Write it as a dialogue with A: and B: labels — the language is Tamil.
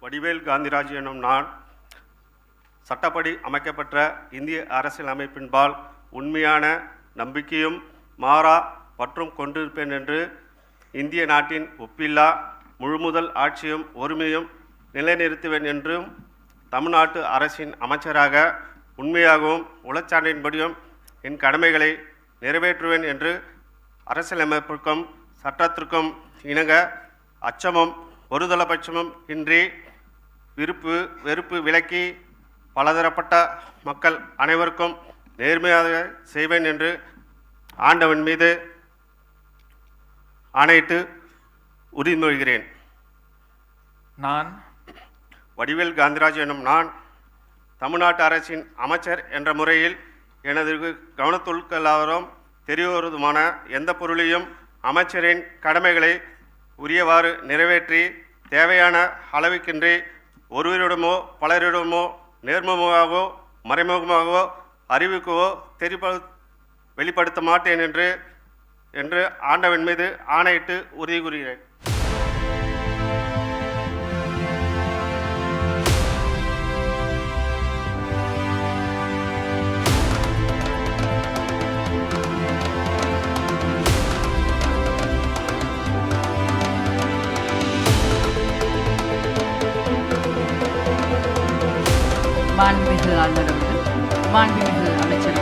A: வடிவேல் காந்திராஜ் எனும் நான் சட்டப்படி அமைக்கப்பட்ட இந்திய அரசியல் அமைப்பின்பால் உண்மையான நம்பிக்கையும் மாறா பற்றும் கொண்டிருப்பேன் என்று இந்திய நாட்டின் ஒப்பில்லா முழுமுதல் ஆட்சியும் ஒருமையும் நிலைநிறுத்துவேன் என்றும் தமிழ்நாட்டு அரசின் அமைச்சராக உண்மையாகவும் உளச்சான்றின்படியும் என் கடமைகளை நிறைவேற்றுவேன் என்று அரசியலமைப்பிற்கும் சட்டத்திற்கும் இணங்க அச்சமும் ஒருதலைபட்சமும் இன்றி விருப்பு வெறுப்பு விலக்கி பலதரப்பட்ட மக்கள் அனைவருக்கும் நேர்மையாக செய்வேன் என்று ஆண்டவன் மீது ஆணையிட்டு உறுதிமொழிகிறேன். நான் வடிவேல் காந்திராஜ் எனும் நான் தமிழ்நாட்டு அரசின் அமைச்சர் என்ற முறையில் எனது கவனத்துள்ளாரும் தெரியவருமான எந்த பொருளையும் அமைச்சரின் கடமைகளை உரியவாறு நிறைவேற்றி தேவையான அளவுக்கின்றி ஒருவரிடமோ பலரிடமோ நேர்முகமாகவோ மறைமுகமாகவோ அறிவிக்கவோ வெளிப்படுத்த மாட்டேன் என்று ஆண்டவன் மீது ஆணையிட்டு உறுதி கூறுகிறேன்.
B: மாண்புமிகு ஆளுநர் அவர்கள், மாண்புமிகு அமைச்சர்